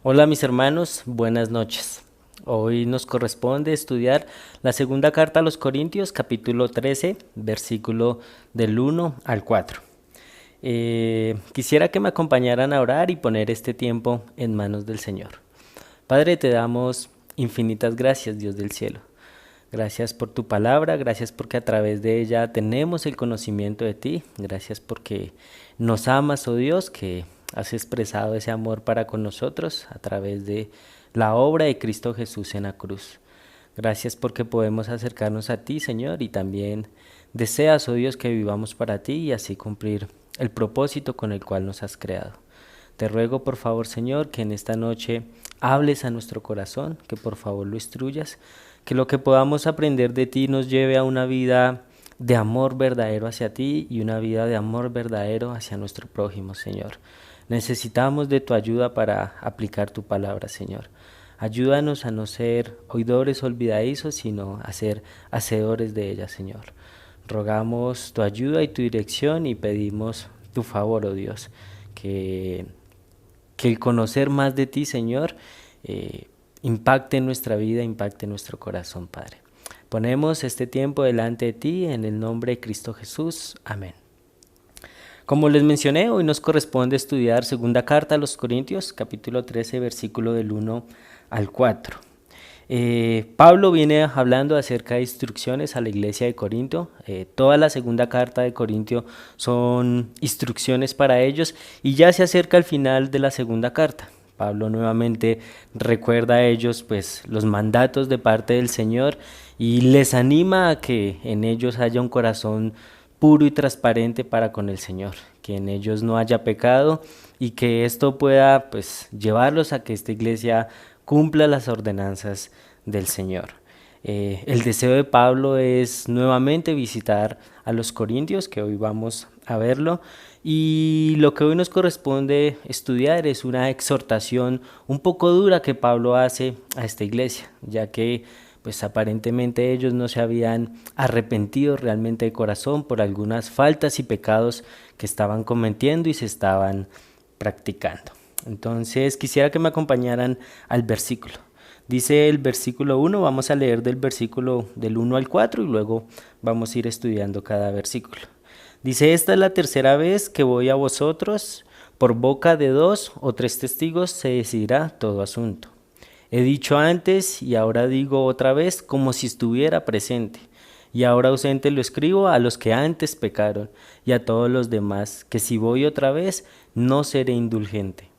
Hola mis hermanos, buenas noches. Hoy nos corresponde estudiar la segunda carta a los Corintios, capítulo 13, versículo del 1 al 4. Quisiera que me acompañaran a orar y poner este tiempo en manos del Señor. Padre, te damos infinitas gracias, Dios del cielo. Gracias por tu palabra, gracias porque a través de ella tenemos el conocimiento de ti, gracias porque nos amas, oh Dios, que has expresado ese amor para con nosotros a través de la obra de Cristo Jesús en la cruz. Gracias porque podemos acercarnos a ti, Señor, y también deseas, oh Dios, que vivamos para ti y así cumplir el propósito con el cual nos has creado. Te ruego por favor, Señor, que en esta noche hables a nuestro corazón, que por favor lo instruyas, que lo que podamos aprender de ti nos lleve a una vida de amor verdadero hacia ti y una vida de amor verdadero hacia nuestro prójimo, Señor. Necesitamos de tu ayuda para aplicar tu palabra, Señor. Ayúdanos a no ser oidores olvidadizos, sino a ser hacedores de ella, Señor. Rogamos tu ayuda y tu dirección y pedimos tu favor, oh Dios, que el conocer más de ti, Señor, impacte nuestra vida, impacte nuestro corazón, Padre. Ponemos este tiempo delante de ti en el nombre de Cristo Jesús. Amén. Como les mencioné, hoy nos corresponde estudiar segunda carta a los Corintios, capítulo 13, versículo del 1 al 4. Pablo viene hablando acerca de instrucciones a la iglesia de Corinto. Toda la segunda carta de Corintio son instrucciones para ellos y ya se acerca al final de la segunda carta. Pablo nuevamente recuerda a ellos pues los mandatos de parte del Señor y les anima a que en ellos haya un corazón puro y transparente para con el Señor, que en ellos no haya pecado y que esto pueda pues llevarlos a que esta iglesia cumpla las ordenanzas del Señor. El deseo de Pablo es nuevamente visitar a los corintios, que hoy vamos a verlo, y lo que hoy nos corresponde estudiar es una exhortación un poco dura que Pablo hace a esta iglesia, ya que pues aparentemente ellos no se habían arrepentido realmente de corazón por algunas faltas y pecados que estaban cometiendo y se estaban practicando. Entonces quisiera que me acompañaran al versículo. Dice el versículo 1, vamos a leer del versículo del 1 al 4 y luego vamos a ir estudiando cada versículo. Dice, esta es la tercera vez que voy a vosotros, por boca de 2 o 3 testigos se decidirá todo asunto. He dicho antes y ahora digo otra vez como si estuviera presente. Y ahora ausente lo escribo a los que antes pecaron y a todos los demás, que si voy otra vez no seré indulgente.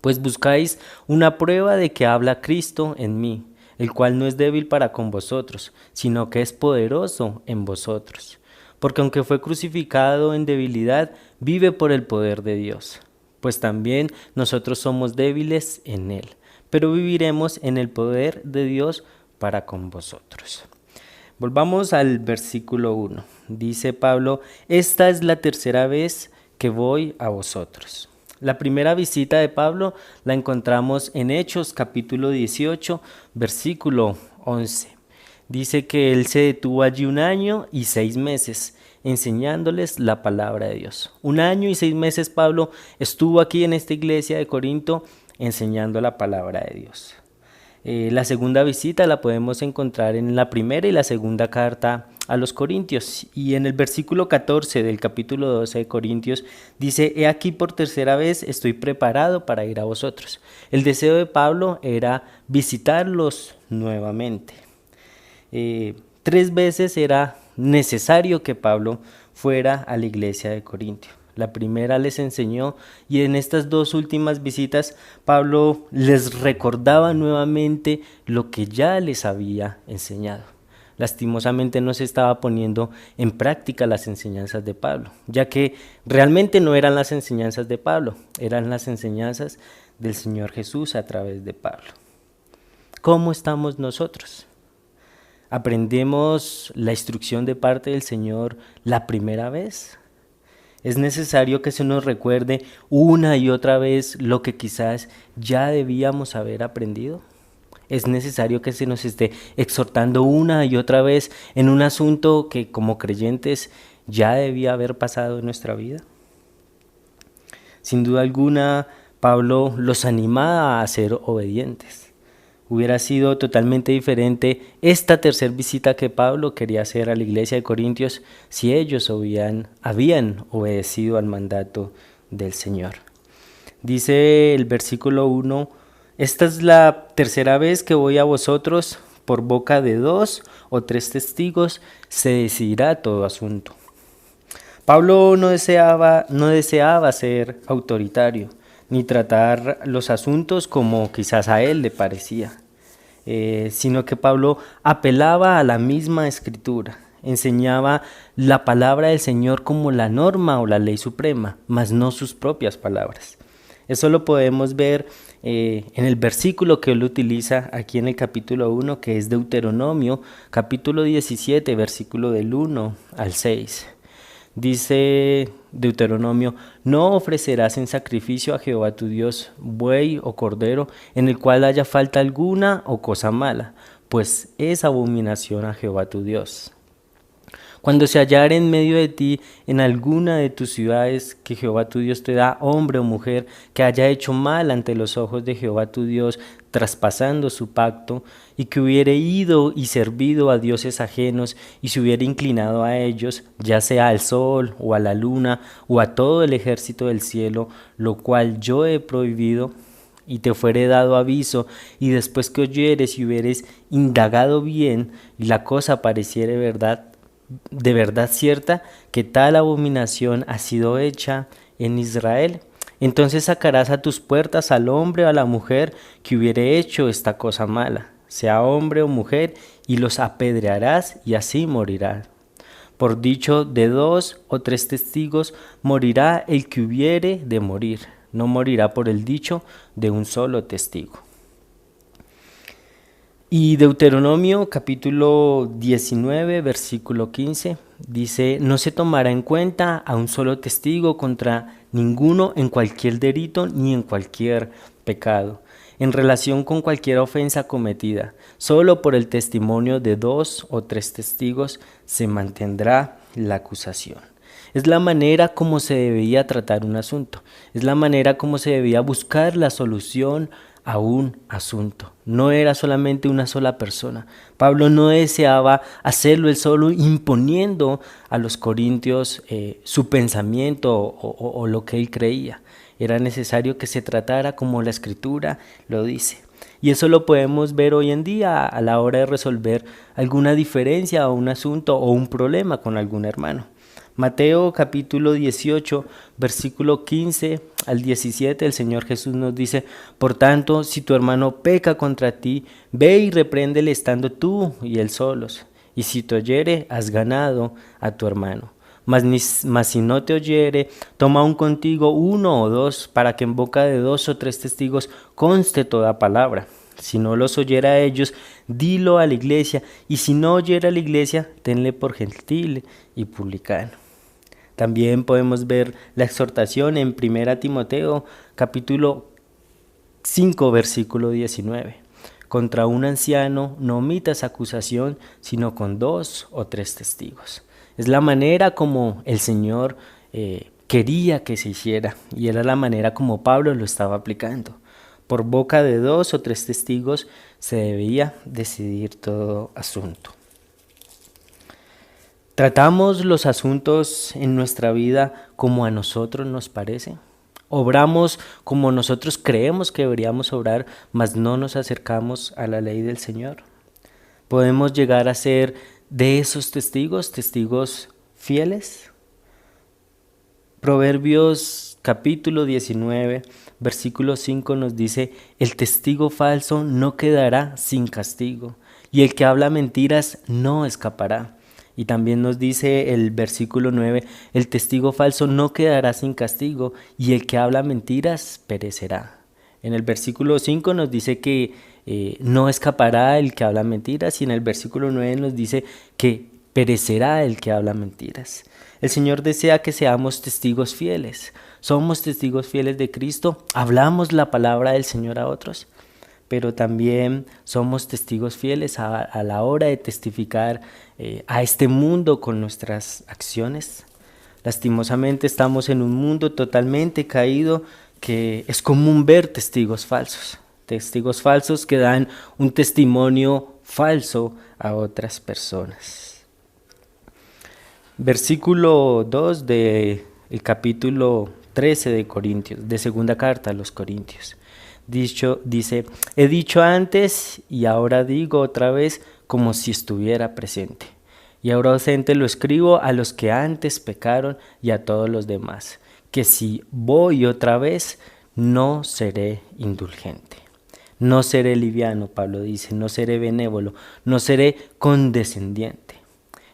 Pues buscáis una prueba de que habla Cristo en mí, el cual no es débil para con vosotros, sino que es poderoso en vosotros. Porque aunque fue crucificado en debilidad, vive por el poder de Dios. Pues también nosotros somos débiles en él, pero viviremos en el poder de Dios para con vosotros. Volvamos al versículo 1. Dice Pablo, esta es la tercera vez que voy a vosotros. La primera visita de Pablo la encontramos en Hechos capítulo 18, versículo 11. Dice que él se detuvo allí 1 año y 6 meses enseñándoles la palabra de Dios. 1 año y 6 meses Pablo estuvo aquí en esta iglesia de Corinto enseñando la palabra de Dios. La segunda visita la podemos encontrar en la primera y la segunda carta a los Corintios, y en el versículo 14 del capítulo 12 de Corintios dice, he aquí por tercera vez estoy preparado para ir a vosotros. El deseo de Pablo era visitarlos nuevamente. 3 veces era necesario que Pablo fuera a la iglesia de Corintio. La primera les enseñó y en estas 2 últimas visitas Pablo les recordaba nuevamente lo que ya les había enseñado. Lastimosamente no se estaba poniendo en práctica las enseñanzas de Pablo, ya que realmente no eran las enseñanzas de Pablo, eran las enseñanzas del Señor Jesús a través de Pablo. ¿Cómo estamos nosotros? ¿Aprendemos la instrucción de parte del Señor la primera vez? Es necesario que se nos recuerde una y otra vez lo que quizás ya debíamos haber aprendido. Es necesario que se nos esté exhortando una y otra vez en un asunto que como creyentes ya debía haber pasado en nuestra vida. Sin duda alguna, Pablo los animaba a ser obedientes. Hubiera sido totalmente diferente esta tercera visita que Pablo quería hacer a la iglesia de Corintios si ellos habían obedecido al mandato del Señor. Dice el versículo 1, esta es la tercera vez que voy a vosotros, por boca de 2 o 3 testigos se decidirá todo asunto. Pablo no deseaba ser autoritario, ni tratar los asuntos como quizás a él le parecía, sino que Pablo apelaba a la misma escritura, enseñaba la palabra del Señor como la norma o la ley suprema, mas no sus propias palabras. Eso lo podemos ver en el versículo que él utiliza aquí en el capítulo 1, que es Deuteronomio, capítulo 17, versículo del 1 al 6. Dice Deuteronomio, no ofrecerás en sacrificio a Jehová tu Dios buey o cordero en el cual haya falta alguna o cosa mala, pues es abominación a Jehová tu Dios. Cuando se hallare en medio de ti en alguna de tus ciudades que Jehová tu Dios te da, hombre o mujer, que haya hecho mal ante los ojos de Jehová tu Dios, traspasando su pacto, y que hubiere ido y servido a dioses ajenos, y se hubiere inclinado a ellos, ya sea al sol, o a la luna, o a todo el ejército del cielo, lo cual yo he prohibido, y te fuere dado aviso, y después que oyeres y hubieres indagado bien, y la cosa pareciere de verdad cierta, que tal abominación ha sido hecha en Israel, entonces sacarás a tus puertas al hombre o a la mujer que hubiere hecho esta cosa mala, sea hombre o mujer, y los apedrearás y así morirán. Por dicho de 2 o 3 testigos morirá el que hubiere de morir, no morirá por el dicho de un solo testigo. Y Deuteronomio capítulo 19, versículo 15, dice, no se tomará en cuenta a un solo testigo contra ninguno en cualquier delito ni en cualquier pecado, en relación con cualquier ofensa cometida. Solo por el testimonio de 2 o 3 testigos se mantendrá la acusación. Es la manera como se debía tratar un asunto, es la manera como se debía buscar la solución a un asunto. No era solamente una sola persona. Pablo no deseaba hacerlo él solo, imponiendo a los corintios su pensamiento o lo que él creía. Era necesario que se tratara como la Escritura lo dice. Y eso lo podemos ver hoy en día a la hora de resolver alguna diferencia o un asunto o un problema con algún hermano. Mateo capítulo 18, versículo 15 al 17, el Señor Jesús nos dice, por tanto, si tu hermano peca contra ti, ve y repréndele estando tú y él solos, y si te oyere, has ganado a tu hermano. Mas si no te oyere, toma aún contigo 1 o 2, para que en boca de 2 o 3 testigos conste toda palabra. Si no los oyera a ellos, dilo a la iglesia, y si no oyera a la iglesia, tenle por gentil y publicano. También podemos ver la exhortación en 1 Timoteo, capítulo 5, versículo 19. Contra un anciano no omitas acusación, sino con 2 o 3 testigos. Es la manera como el Señor quería que se hiciera, y era la manera como Pablo lo estaba aplicando. Por boca de 2 o 3 testigos se debía decidir todo asunto. ¿Tratamos los asuntos en nuestra vida como a nosotros nos parece? ¿Obramos como nosotros creemos que deberíamos obrar, mas no nos acercamos a la ley del Señor? ¿Podemos llegar a ser de esos testigos fieles? Proverbios capítulo 19, versículo 5 nos dice, el testigo falso no quedará sin castigo, y el que habla mentiras no escapará. Y también nos dice el versículo 9, el testigo falso no quedará sin castigo, y el que habla mentiras perecerá. En el versículo 5 nos dice que no escapará el que habla mentiras, y en el versículo 9 nos dice que perecerá el que habla mentiras. El Señor desea que seamos testigos fieles. Somos testigos fieles de Cristo, hablamos la palabra del Señor a otros, pero también somos testigos fieles a la hora de testificar a este mundo con nuestras acciones. Lastimosamente estamos en un mundo totalmente caído que es común ver testigos falsos que dan un testimonio falso a otras personas. Versículo 2 del capítulo 13 de Corintios, de segunda carta a los Corintios. Dice, he dicho antes y ahora digo otra vez como si estuviera presente. Y ahora ausente lo escribo a los que antes pecaron y a todos los demás, que si voy otra vez, no seré indulgente. No seré liviano, Pablo dice, no seré benévolo, no seré condescendiente.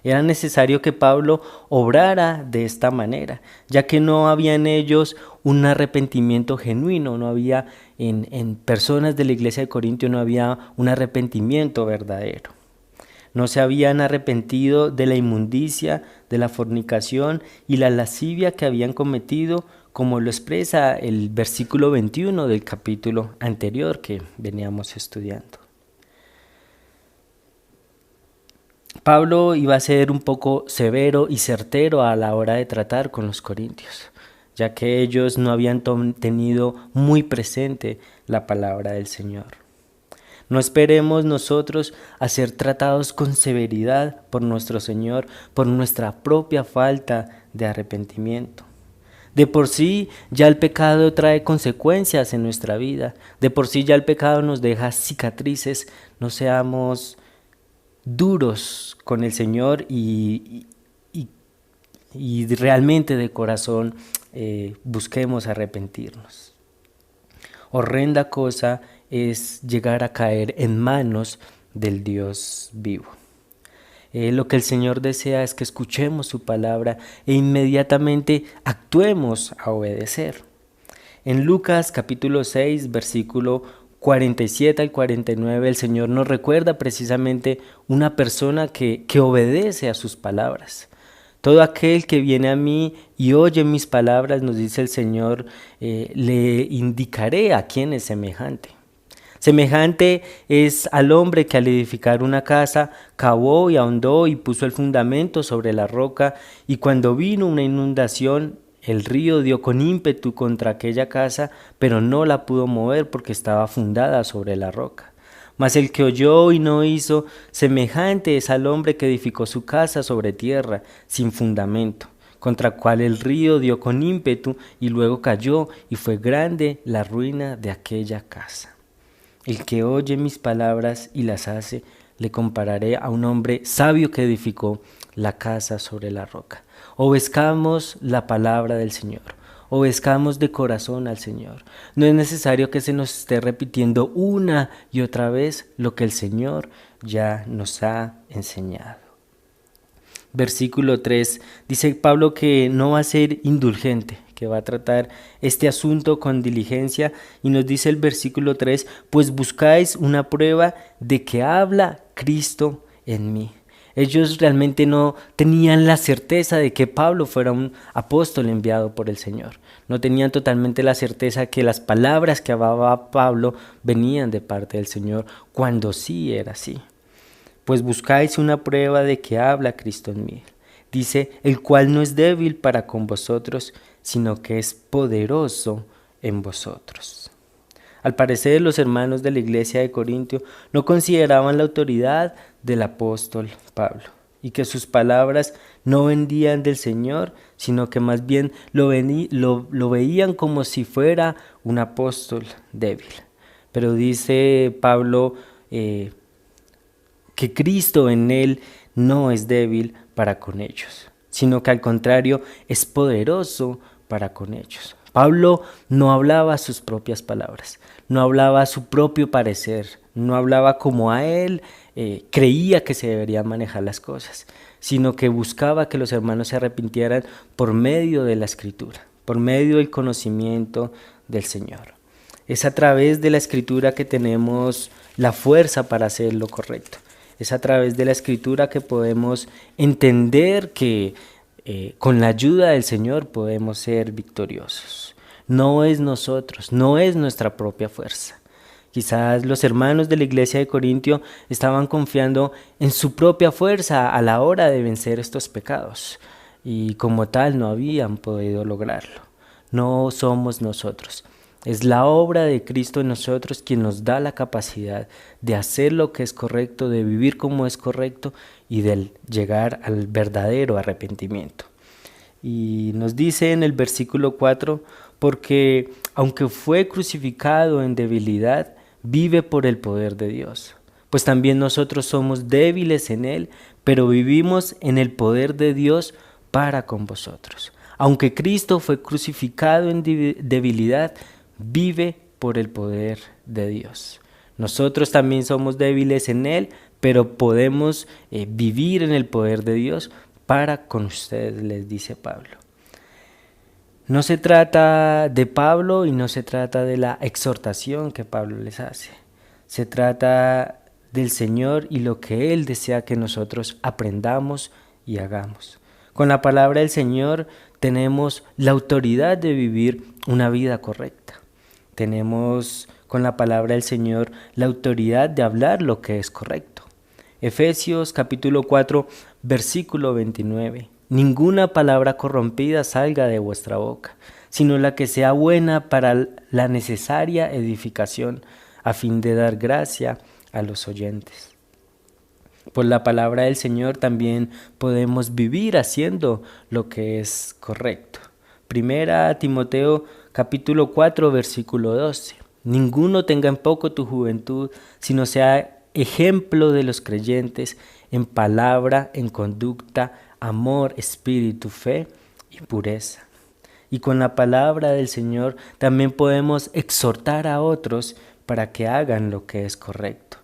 Era necesario que Pablo obrara de esta manera, ya que no había en ellos un arrepentimiento genuino, no había en personas de la iglesia de Corintio, no había un arrepentimiento verdadero. No se habían arrepentido de la inmundicia, de la fornicación y la lascivia que habían cometido, como lo expresa el versículo 21 del capítulo anterior que veníamos estudiando. Pablo iba a ser un poco severo y certero a la hora de tratar con los corintios, ya que ellos no habían tenido muy presente la palabra del Señor. No esperemos nosotros a ser tratados con severidad por nuestro Señor por nuestra propia falta de arrepentimiento. De por sí ya el pecado trae consecuencias en nuestra vida. De por sí ya el pecado nos deja cicatrices. No seamos duros con el Señor y realmente de corazón busquemos arrepentirnos. Horrenda cosa es llegar a caer en manos del Dios vivo. Lo que el Señor desea es que escuchemos su palabra e inmediatamente actuemos a obedecer. En Lucas capítulo 6, versículo 47 al 49, el Señor nos recuerda precisamente una persona que obedece a sus palabras. Todo aquel que viene a mí y oye mis palabras, nos dice el Señor, le indicaré a quién es semejante. Semejante es al hombre que al edificar una casa cavó y ahondó y puso el fundamento sobre la roca, y cuando vino una inundación, el río dio con ímpetu contra aquella casa, pero no la pudo mover porque estaba fundada sobre la roca. Mas el que oyó y no hizo, semejante es al hombre que edificó su casa sobre tierra, sin fundamento, contra cual el río dio con ímpetu y luego cayó, y fue grande la ruina de aquella casa. El que oye mis palabras y las hace, le compararé a un hombre sabio que edificó la casa sobre la roca. Obedezcamos la palabra del Señor. Obedezcamos de corazón al Señor. No es necesario que se nos esté repitiendo una y otra vez lo que el Señor ya nos ha enseñado. Versículo 3, dice Pablo que no va a ser indulgente, que va a tratar este asunto con diligencia, y nos dice el versículo 3, pues buscáis una prueba de que habla Cristo en mí. Ellos realmente no tenían la certeza de que Pablo fuera un apóstol enviado por el Señor. No tenían totalmente la certeza que las palabras que hablaba Pablo venían de parte del Señor, cuando sí era así. Pues buscáis una prueba de que habla Cristo en mí. Dice, el cual no es débil para con vosotros, sino que es poderoso en vosotros. Al parecer, los hermanos de la iglesia de Corintio no consideraban la autoridad del apóstol Pablo, y que sus palabras no vendían del Señor, sino que más bien lo veían como si fuera un apóstol débil. Pero dice Pablo que Cristo en él no es débil para con ellos, sino que al contrario es poderoso para con ellos. Pablo no hablaba sus propias palabras, no hablaba su propio parecer, no hablaba como a él creía que se deberían manejar las cosas, sino que buscaba que los hermanos se arrepintieran por medio de la Escritura, por medio del conocimiento del Señor. Es a través de la Escritura que tenemos la fuerza para hacer lo correcto. Es a través de la Escritura que podemos entender que con la ayuda del Señor podemos ser victoriosos. No es nosotros, no es nuestra propia fuerza. Quizás los hermanos de la iglesia de Corintio estaban confiando en su propia fuerza a la hora de vencer estos pecados, y como tal no habían podido lograrlo. No somos nosotros. Es la obra de Cristo en nosotros quien nos da la capacidad de hacer lo que es correcto, de vivir como es correcto y de llegar al verdadero arrepentimiento. Y nos dice en el versículo 4, porque aunque fue crucificado en debilidad, vive por el poder de Dios. Pues también nosotros somos débiles en Él, pero vivimos en el poder de Dios para con vosotros. Aunque Cristo fue crucificado en debilidad, vive por el poder de Dios. Nosotros también somos débiles en Él, pero podemos vivir en el poder de Dios para con ustedes, les dice Pablo. No se trata de Pablo y no se trata de la exhortación que Pablo les hace. Se trata del Señor y lo que Él desea que nosotros aprendamos y hagamos. Con la palabra del Señor tenemos la autoridad de vivir una vida correcta. Tenemos con la palabra del Señor la autoridad de hablar lo que es correcto. Efesios capítulo 4, versículo 29. Ninguna palabra corrompida salga de vuestra boca, sino la que sea buena para la necesaria edificación, a fin de dar gracia a los oyentes. Por la palabra del Señor también podemos vivir haciendo lo que es correcto. Primera Timoteo capítulo 4, versículo 12. Ninguno tenga en poco tu juventud, sino sea ejemplo de los creyentes en palabra, en conducta, amor, espíritu, fe y pureza. Y con la palabra del Señor también podemos exhortar a otros para que hagan lo que es correcto.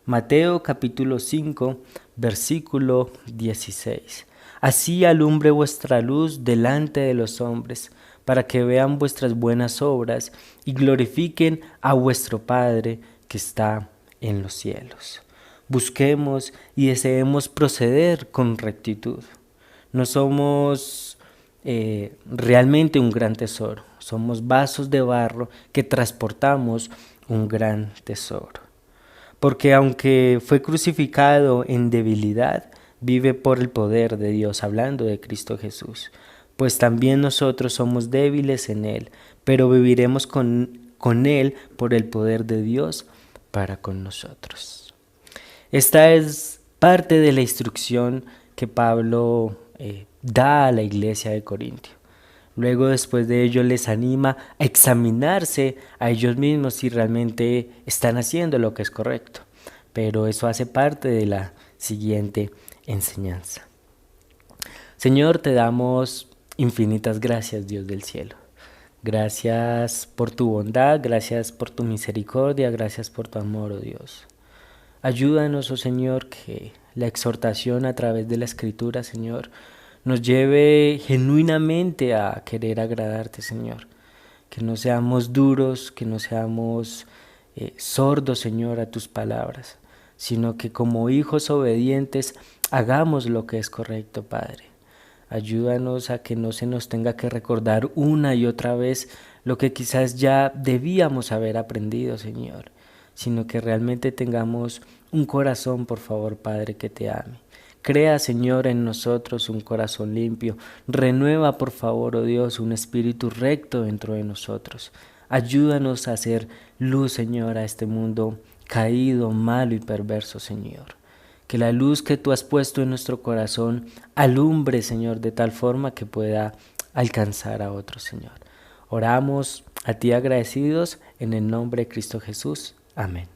Mateo capítulo 5, versículo 16. Así alumbre vuestra luz delante de los hombres, para que vean vuestras buenas obras y glorifiquen a vuestro Padre que está en los cielos. Busquemos y deseemos proceder con rectitud. No somos realmente un gran tesoro, somos vasos de barro que transportamos un gran tesoro. Porque aunque fue crucificado en debilidad, vive por el poder de Dios, hablando de Cristo Jesús. Pues también nosotros somos débiles en Él, pero viviremos con Él por el poder de Dios para con nosotros. Esta es parte de la instrucción que Pablo da a la iglesia de Corintio. Luego, después de ello, les anima a examinarse a ellos mismos si realmente están haciendo lo que es correcto. Pero eso hace parte de la siguiente enseñanza. Señor, te damos infinitas gracias, Dios del cielo. Gracias por tu bondad, gracias por tu misericordia, gracias por tu amor, oh Dios. Ayúdanos, oh Señor, que la exhortación a través de la Escritura, Señor, nos lleve genuinamente a querer agradarte, Señor. Que no seamos duros, que no seamos sordos, Señor, a tus palabras, sino que como hijos obedientes hagamos lo que es correcto, Padre. Ayúdanos a que no se nos tenga que recordar una y otra vez lo que quizás ya debíamos haber aprendido, Señor, sino que realmente tengamos un corazón, por favor, Padre, que te ame. Crea, Señor, en nosotros un corazón limpio. Renueva, por favor, oh Dios, un espíritu recto dentro de nosotros. Ayúdanos a hacer luz, Señor, a este mundo caído, malo y perverso, Señor. Que la luz que tú has puesto en nuestro corazón alumbre, Señor, de tal forma que pueda alcanzar a otros, Señor. Oramos a ti agradecidos en el nombre de Cristo Jesús. Amén.